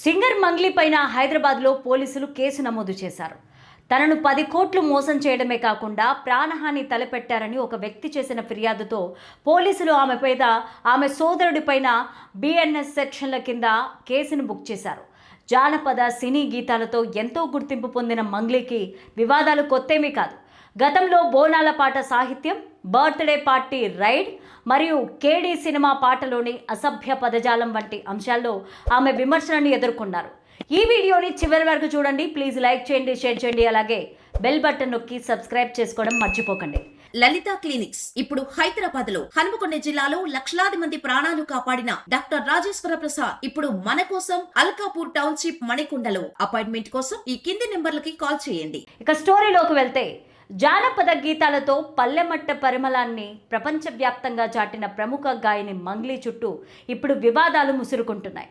Singer Mangli పైన హైదరాబాద్లో పోలీసులు కేసు నమోదు చేశారు. తనను 10 కోట్లు మోసం చేయడమే కాకుండా ప్రాణహాని తలపెట్టారని ఒక వ్యక్తి చేసిన ఫిర్యాదుతో పోలీసులు ఆమె సోదరుడిపైన బిఎన్ఎస్ సెక్షన్ల కింద కేసును బుక్ చేశారు. జానపద సినీ గీతాలతో ఎంతో గుర్తింపు పొందిన మంగ్లీకి వివాదాలు కొత్తేమీ కాదు. గతంలో బోనాల పాట సాహిత్యం, బర్త్డే పార్టీ రైడ్ మరియు కేడీ సినిమా పాటలోని అసభ్య పదజాలం వంటి అంశాల్లో ఆమె విమర్శలను ఎదుర్కొన్నారు. ఈ వీడియోని చివరి వరకు చూడండి. ప్లీజ్ లైక్ చేయండి, షేర్ చేయండి, అలాగే బెల్ బటన్ నొక్కి సబ్స్క్రైబ్ చేసుకోవడం మర్చిపోకండి. లలిత క్లినిక్స్ ఇప్పుడు హైదరాబాద్ లో హనుమకొండ జిల్లాలో లక్షలాది మంది ప్రాణాలు కాపాడిన డాక్టర్ రాజేశ్వర ప్రసాద్ ఇప్పుడు మన కోసం అల్కాపూర్ టౌన్షిప్ మణికొండలో. అపాయింట్మెంట్ కోసం ఈ కింది నెంబర్లకి కాల్ చేయండి. ఇక స్టోరీలోకి వెళ్తే, జానపద గీతాలతో పల్లెమట్ట పరిమళాన్ని ప్రపంచవ్యాప్తంగా చాటిన ప్రముఖ గాయని మంగ్లీ చుట్టూ ఇప్పుడు వివాదాలు ముసురుకుంటున్నాయి.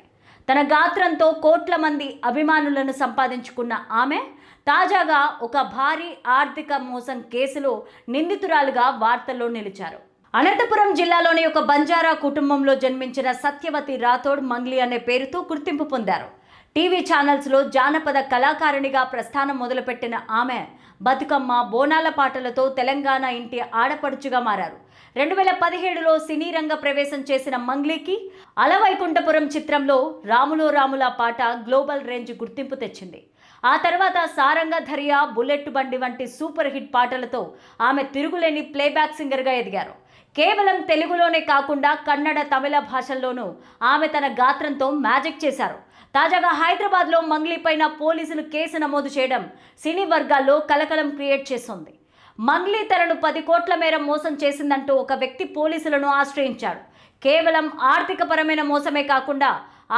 తన గాత్రంతో కోట్ల మంది అభిమానులను సంపాదించుకున్న ఆమె తాజాగా ఒక భారీ ఆర్థిక మోసం కేసులో నిందితురాలుగా వార్తల్లో నిలిచారు. అనంతపురం జిల్లాలోని ఒక బంజారా కుటుంబంలో జన్మించిన సత్యవతి రాథోడ్ మంగ్లీ అనే పేరుతో గుర్తింపు పొందారు. టీవీ ఛానల్స్లో జానపద కళాకారిణిగా ప్రస్థానం మొదలుపెట్టిన ఆమె బతుకమ్మ, బోనాల పాటలతో తెలంగాణ ఇంటి ఆడపడుచుగా మారారు. 2017లో సినీ రంగ ప్రవేశం చేసిన మంగ్లీకి అలవైకుంఠపురం చిత్రంలో రాములో రాముల పాట గ్లోబల్ రేంజ్ గుర్తింపు తెచ్చింది. ఆ తర్వాత సారంగ ధరియా, బుల్లెట్ బండి వంటి సూపర్ హిట్ పాటలతో ఆమె తిరుగులేని ప్లేబ్యాక్ సింగర్గా ఎదిగారు. కేవలం తెలుగులోనే కాకుండా కన్నడ, తమిళ భాషల్లోనూ ఆమె తన గాత్రంతో మ్యాజిక్ చేశారు. తాజాగా హైదరాబాద్లో మంగ్లీ పైన పోలీసులు కేసు నమోదు చేయడం సినీ వర్గాల్లో కలకలం క్రియేట్ చేస్తోంది. మంగ్లీ తనను 10 కోట్ల మేర మోసం చేసిందంటూ ఒక వ్యక్తి పోలీసులను ఆశ్రయించాడు. కేవలం ఆర్థికపరమైన మోసమే కాకుండా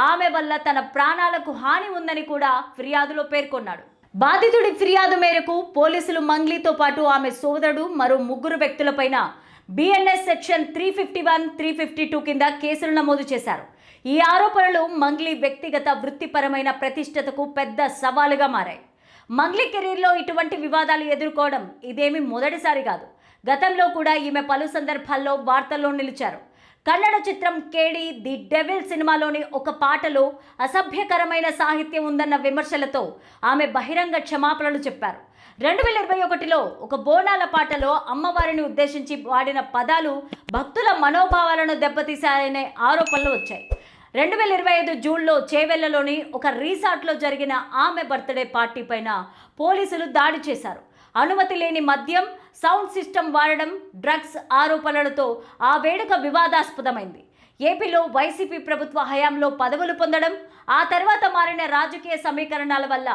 ఆమె వల్ల తన ప్రాణాలకు హాని ఉందని కూడా ఫిర్యాదులో పేర్కొన్నాడు. బాధితుడి ఫిర్యాదు మేరకు పోలీసులు మంగ్లీతో పాటు ఆమె సోదరుడు మరో 3 వ్యక్తులపైన బిఎన్ఎస్ సెక్షన్ 351, 352 కింద కేసులు నమోదు చేశారు. ఈ ఆరోపణలు మంగ్లీ వ్యక్తిగత వృత్తిపరమైన ప్రతిష్టతకు పెద్ద సవాలుగా మారాయి. మంగ్లీ కెరీర్లో ఇటువంటి వివాదాలు ఎదుర్కోవడం ఇదేమీ మొదటిసారి కాదు. గతంలో కూడా ఈమె పలు సందర్భాల్లో వార్తల్లో నిలిచారు. కన్నడ చిత్రం కేడీ ది డెవిల్ సినిమాలోని ఒక పాటలో అసభ్యకరమైన సాహిత్యం ఉందన్న విమర్శలతో ఆమె బహిరంగ క్షమాపణలు చెప్పారు. 2021లో ఒక బోనాల పాటలో అమ్మవారిని ఉద్దేశించి వాడిన పదాలు భక్తుల మనోభావాలను దెబ్బతీశాయనే ఆరోపణలు వచ్చాయి. 2025 జూన్లో చేవెళ్లలోని ఒక రిసార్ట్లో జరిగిన ఆమె బర్త్డే పార్టీ పైన పోలీసులు దాడి చేశారు. అనుమతి లేని మద్యం, సౌండ్ సిస్టమ్ వాడడం, డ్రగ్స్ ఆరోపణలతో ఆ వేడుక వివాదాస్పదమైంది. ఏపీలో వైసీపీ ప్రభుత్వ హయాంలో పదవులు పొందడం, ఆ తర్వాత మారిన రాజకీయ సమీకరణాల వల్ల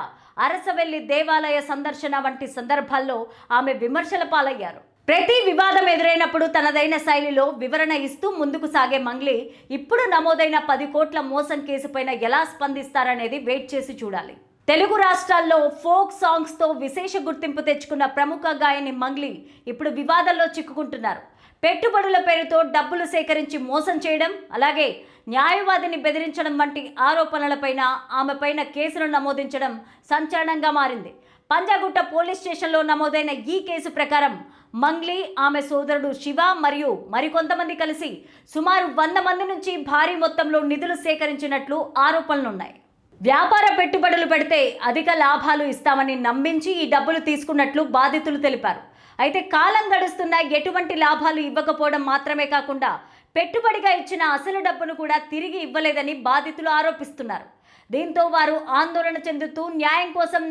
అరసవెల్లి దేవాలయ సందర్శన వంటి సందర్భాల్లో ఆమె విమర్శల పాలయ్యారు. ప్రతి వివాదం ఎదురైనప్పుడు తనదైన శైలిలో వివరణ ఇస్తూ ముందుకు సాగే మంగ్లీ ఇప్పుడు నమోదైన 10 కోట్ల మోసం కేసుపైన ఎలా స్పందిస్తారనేది వెయిట్ చేసి చూడాలి. తెలుగు రాష్ట్రాల్లో ఫోక్ సాంగ్స్తో విశేష గుర్తింపు తెచ్చుకున్న ప్రముఖ గాయని మంగ్లీ ఇప్పుడు వివాదంలో చిక్కుకుంటున్నారు. పెట్టుబడుల పేరుతో డబ్బులు సేకరించి మోసం చేయడం, అలాగే న్యాయవాదిని బెదిరించడం వంటి ఆరోపణలపైన ఆమెపైన కేసులు నమోదించడం సంచలనంగా మారింది. పంజాగుట్ట పోలీస్ స్టేషన్లో నమోదైన ఈ కేసు ప్రకారం మంగ్లీ, ఆమె సోదరుడు శివ మరియు మరికొంతమంది కలిసి సుమారు 100 మంది నుంచి భారీ మొత్తంలో నిధులు సేకరించినట్లు ఆరోపణలున్నాయి. వ్యాపార పెట్టుబడులు పెడితే అధిక లాభాలు ఇస్తామని నమ్మించి ఈ డబ్బులు తీసుకున్నట్లు బాధితులు తెలిపారు. అయితే కాలం గడుస్తున్నా ఎటువంటి లాభాలు ఇవ్వకపోవడం మాత్రమే కాకుండా పెట్టుబడిగా ఇచ్చిన అసలు డబ్బును కూడా తిరిగి ఇవ్వలేదని బాధితులు ఆరోపిస్తున్నారు. దీంతో వారు ఆందోళన చెందుతూ న్యాయం కోసం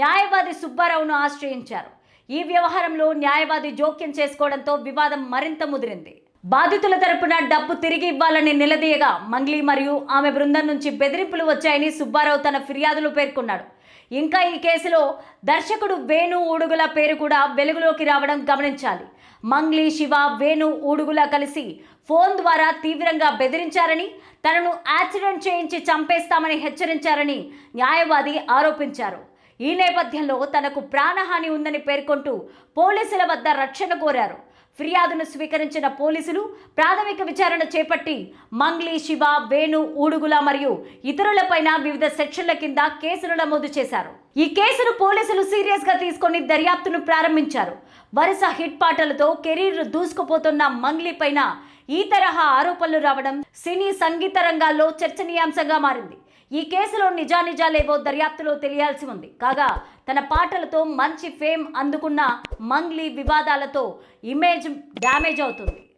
న్యాయవాది సుబ్బారావును ఆశ్రయించారు. ఈ వ్యవహారంలో న్యాయవాది జోక్యం చేసుకోవడంతో వివాదం మరింత ముదిరింది. బాధితుల తరపున డబ్బు తిరిగి ఇవ్వాలని నిలదీయగా మంగ్లీ మరియు ఆమె బృందం నుంచి బెదిరింపులు వచ్చాయని సుబ్బారావు తన ఫిర్యాదులో పేర్కొన్నాడు. ఇంకా ఈ కేసులో దర్శకుడు వేణు ఊడుగుల పేరు కూడా వెలుగులోకి రావడం గమనించాలి. మంగ్లీ, శివ, వేణు ఊడుగుల కలిసి ఫోన్ ద్వారా తీవ్రంగా బెదిరించారని, తనను యాక్సిడెంట్ చేయించి చంపేస్తామని హెచ్చరించారని న్యాయవాది ఆరోపించారు. ఈ నేపథ్యంలో తనకు ప్రాణహాని ఉందని పేర్కొంటూ పోలీసుల వద్ద రక్షణ కోరారు. ఫిర్యాదును స్వీకరించిన పోలీసులు ప్రాథమిక విచారణ చేపట్టి మంగ్లీ, శివ, వేణు ఊడుగుల మరియు ఇతరులపైన వివిధ సెక్షన్ల కింద కేసులు నమోదు చేశారు. ఈ కేసును పోలీసులు సీరియస్ గా తీసుకొని దర్యాప్తును ప్రారంభించారు. వరుస హిట్ పాటలతో కెరీర్ దూసుకుపోతున్న మంగ్లీ పైన ఈ తరహా ఆరోపణలు రావడం సినీ సంగీత రంగాల్లో చర్చనీయాంశంగా మారింది. ఈ కేసులో నిజానిజాలేవో దర్యాప్తులో తెలియాల్సి ఉంది. కాగా తన పాటలతో మంచి ఫేమ్ అందుకున్న మంగ్లీ వివాదాలతో ఇమేజ్ డ్యామేజ్ అవుతుంది.